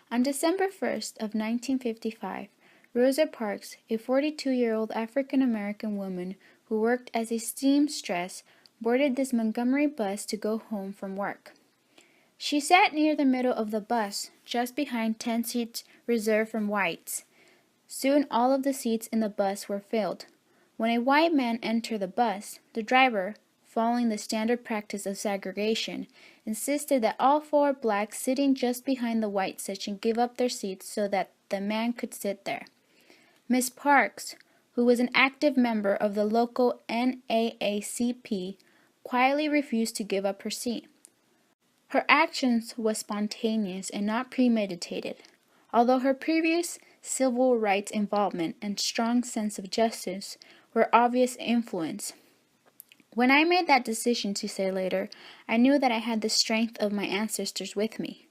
On December 1st of 1955, Rosa Parks, a 42-year-old African-American woman who worked as a seamstress, boarded this Montgomery bus to go home from work. She sat near the middle of the bus, just behind 10 seats reserved for whites. Soon all of the seats in the bus were filled. When a white man entered the bus, the driver, following the standard practice of segregation, insisted that all 4 blacks sitting just behind the white section give up their seats so that the man could sit there. Miss Parks, who was an active member of the local NAACP, quietly refused to give up her seat. Her actions was spontaneous and not premeditated, although her previous civil rights involvement and strong sense of justice were obvious influence. When I made that decision to say later, I knew that I had the strength of my ancestors with me.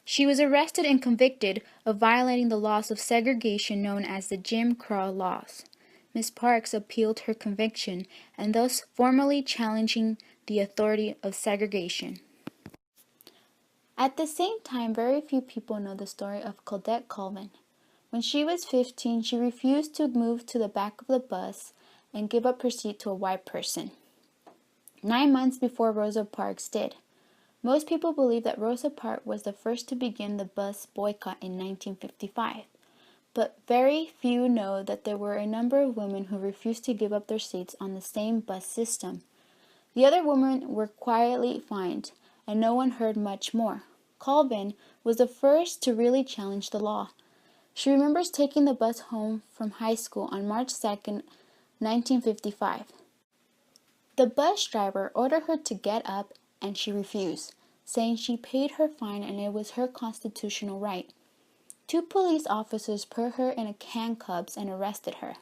She was arrested and convicted of violating the laws of segregation known as the Jim Crow laws. Miss Parks appealed her conviction and thus formally challenging the authority of segregation. At the same time, very few people know the story of Claudette Colvin. When she was 15, she refused to move to the back of the bus and give up her seat to a white person. 9 months before Rosa Parks did. Most people believe that Rosa Parks was the first to begin the bus boycott in 1955, but very few know that there were a number of women who refused to give up their seats on the same bus system. The other women were quietly fined, and no one heard much more. Colvin was the first to really challenge the law. She remembers taking the bus home from high school on March 2nd, 1955. The bus driver ordered her to get up, and she refused, saying she paid her fine and it was her constitutional right. 2 police officers put her in handcuffs and arrested her.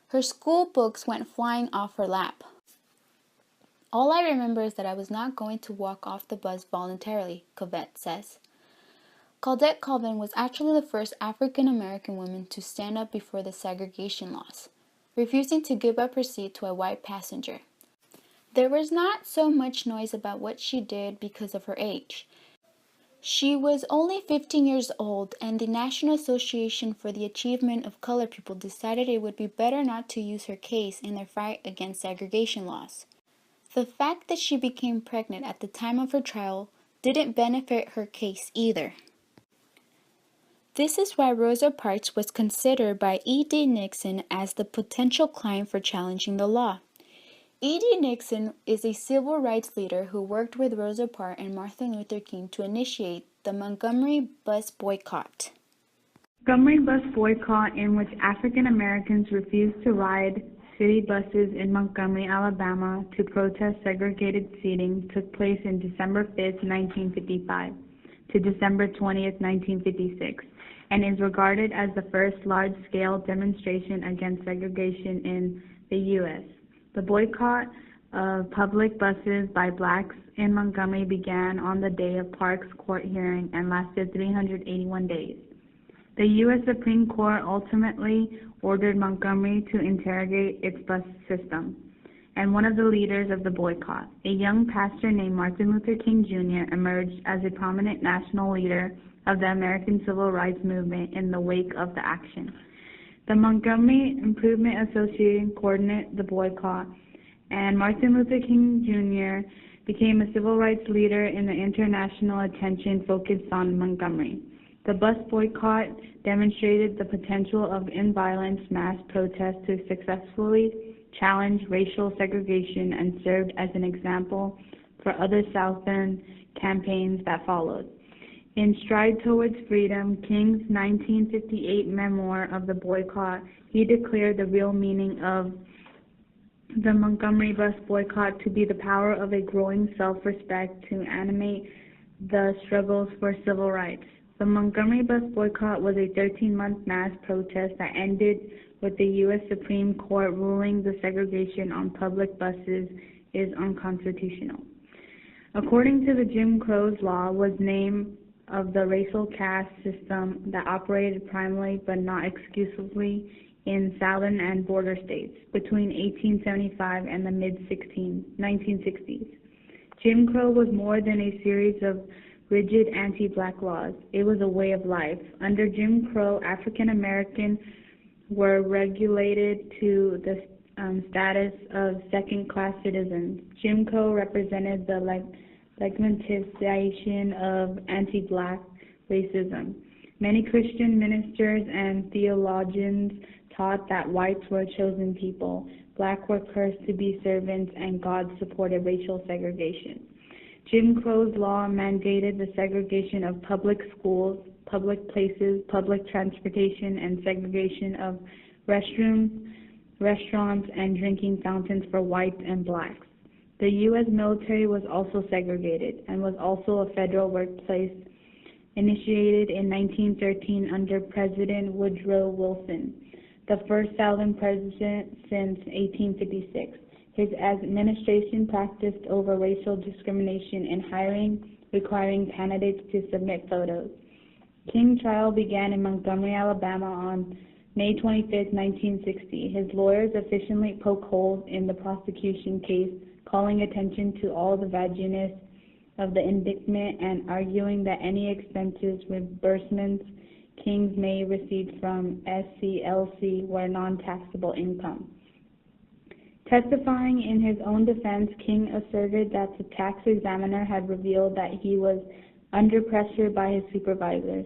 Her school books went flying off her lap. All I remember is that I was not going to walk off the bus voluntarily, Covette says. Claudette Colvin was actually the first African-American woman to stand up before the segregation laws, refusing to give up her seat to a white passenger. There was not so much noise about what she did because of her age. She was only 15 years old, and the National Association for the Achievement of Colored People decided it would be better not to use her case in their fight against segregation laws. The fact that she became pregnant at the time of her trial didn't benefit her case either. This is why Rosa Parks was considered by E.D. Nixon as the potential client for challenging the law. E.D. Nixon is a civil rights leader who worked with Rosa Parks and Martin Luther King to initiate the Montgomery bus boycott. Montgomery bus boycott, in which African Americans refused to ride city buses in Montgomery, Alabama to protest segregated seating, took place in December 5, 1955 to December 20, 1956, and is regarded as the first large-scale demonstration against segregation in the U.S. The boycott of public buses by blacks in Montgomery began on the day of Parks' court hearing and lasted 381 days. The U.S. Supreme Court ultimately ordered Montgomery to interrogate its bus system, and one of the leaders of the boycott, a young pastor named Martin Luther King Jr., emerged as a prominent national leader of the American Civil Rights Movement in the wake of the action. The Montgomery Improvement Association coordinated the boycott, and Martin Luther King Jr. became a civil rights leader in the international attention focused on Montgomery. The bus boycott demonstrated the potential of nonviolent mass protest to successfully challenge racial segregation and served as an example for other Southern campaigns that followed. In Stride Towards Freedom, King's 1958 memoir of the boycott, he declared the real meaning of the Montgomery bus boycott to be the power of a growing self-respect to animate the struggles for civil rights. The Montgomery bus boycott was a 13-month mass protest that ended with the U.S. Supreme Court ruling the segregation on public buses is unconstitutional. According to the Jim Crow's law, was named of the racial caste system that operated primarily but not exclusively in southern and border states between 1875 and the mid-1960s. Jim Crow was more than a series of rigid anti-black laws. It was a way of life. Under Jim Crow, African Americans were regulated to the status of second-class citizens. Jim Crow represented the legitimization of anti-black racism. Many Christian ministers and theologians taught that whites were a chosen people, black were cursed to be servants, and God supported racial segregation. Jim Crow's law mandated the segregation of public schools, public places, public transportation, and segregation of restrooms, restaurants, and drinking fountains for whites and blacks. The U.S. military was also segregated and was also a federal workplace initiated in 1913 under President Woodrow Wilson, the first Southern president since 1856. His administration practiced over racial discrimination in hiring, requiring candidates to submit photos. King's trial began in Montgomery, Alabama on May 25, 1960. His lawyers efficiently poked holes in the prosecution case, calling attention to all the vagueness of the indictment and arguing that any expenses reimbursements Kings may receive from SCLC were non-taxable income. Testifying in his own defense, King asserted that the tax examiner had revealed that he was under pressure by his supervisors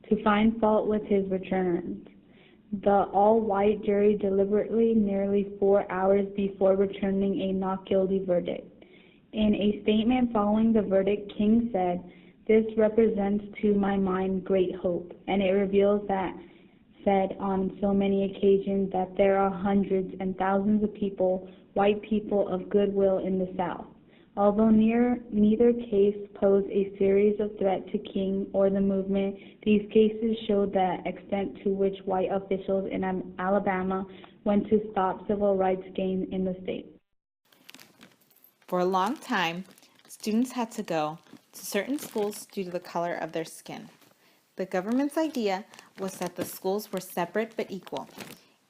to find fault with his returns. The all-white jury deliberated nearly 4 hours before returning a not guilty verdict. In a statement following the verdict, King said, "This represents to my mind great hope, and it reveals that said on so many occasions that there are hundreds and thousands of people, white people of goodwill in the South. Although neither case posed a serious threat to King or the movement, these cases showed the extent to which white officials in Alabama went to stop civil rights gains in the state." For a long time, students had to go to certain schools due to the color of their skin. The government's idea was that the schools were separate but equal,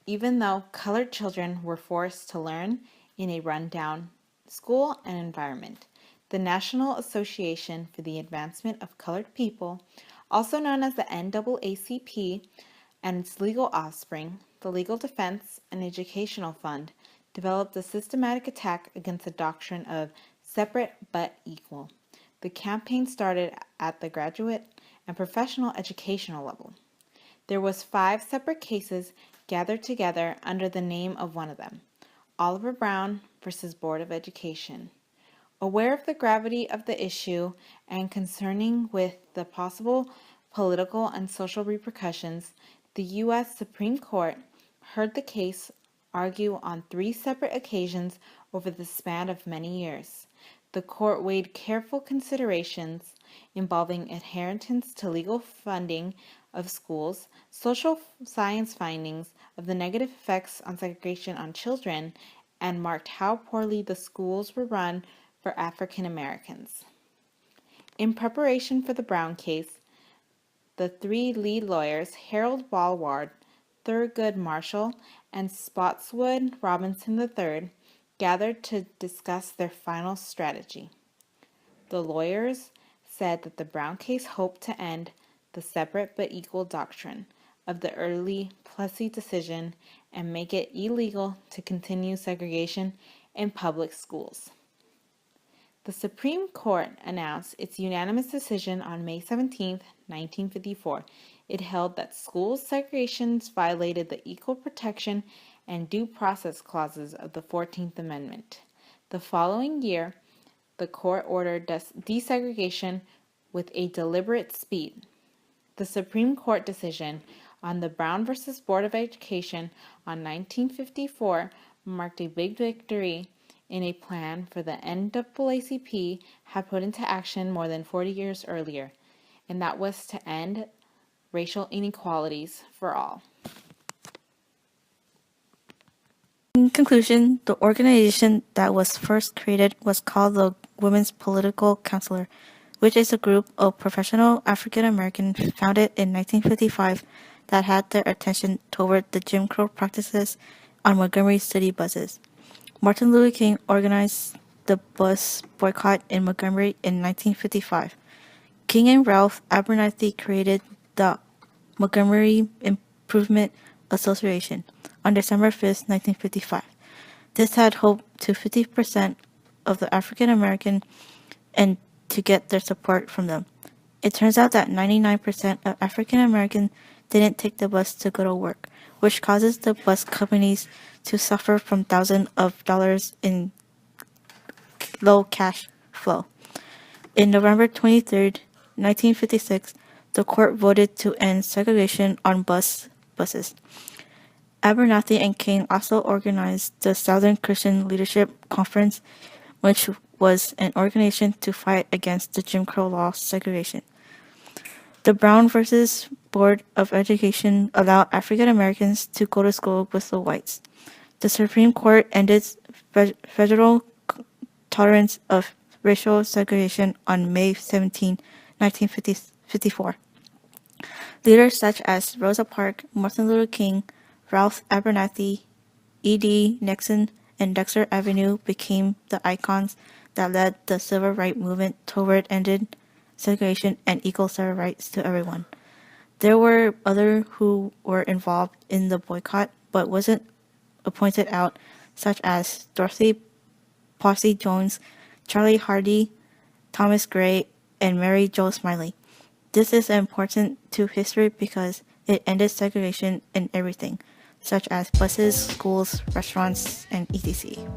even though colored children were forced to learn in a rundown school and environment. The National Association for the Advancement of Colored People, also known as the NAACP, and its legal offspring, the Legal Defense and Educational Fund, developed a systematic attack against the doctrine of separate but equal. The campaign started at the graduate and professional educational level. There was 5 separate cases gathered together under the name of one of them, Oliver Brown versus Board of Education. Aware of the gravity of the issue and concerning with the possible political and social repercussions, the U.S. Supreme Court heard the case argue on 3 separate occasions over the span of many years. The court weighed careful considerations involving adherence to legal funding of schools, social science findings of the negative effects on segregation on children, and marked how poorly the schools were run for African Americans. In preparation for the Brown case, the 3 lead lawyers, Harold Ballward, Thurgood Marshall, and Spotswood Robinson III, gathered to discuss their final strategy. The lawyers said that the Brown case hoped to end the separate but equal doctrine of the early Plessy decision and make it illegal to continue segregation in public schools. The Supreme Court announced its unanimous decision on May 17, 1954. It held that school segregations violated the equal protection and due process clauses of the 14th Amendment. The following year, the court ordered desegregation with a deliberate speed. The Supreme Court decision on the Brown v. Board of Education on 1954 marked a big victory in a plan for the NAACP had put into action more than 40 years earlier, and that was to end racial inequalities for all. In conclusion, the organization that was first created was called the Women's Political Counselor, which is a group of professional African Americans founded in 1955 that had their attention toward the Jim Crow practices on Montgomery city buses. Martin Luther King organized the bus boycott in Montgomery in 1955. King and Ralph Abernathy created the Montgomery Improvement Association on December 5, 1955. This had hoped to 50% of the African American and to get their support from them. It turns out that 99% of African Americans didn't take the bus to go to work, which causes the bus companies to suffer from thousands of dollars in low cash flow. In November 23, 1956, the court voted to end segregation on buses. Abernathy and King also organized the Southern Christian Leadership Conference, which was an organization to fight against the Jim Crow law segregation. The Brown versus Board of Education allowed African Americans to go to school with the whites. The Supreme Court ended federal tolerance of racial segregation on May 17, 1954. Leaders such as Rosa Parks, Martin Luther King, Ralph Abernathy, E.D. Nixon, and Dexter Avenue became the icons that led the civil rights movement toward ending segregation and equal civil rights to everyone. There were others who were involved in the boycott but wasn't pointed out, such as Dorothy Posse Jones, Charlie Hardy, Thomas Gray, and Mary Jo Smiley. This is important to history because it ended segregation in everything, such as buses, schools, restaurants, and etc.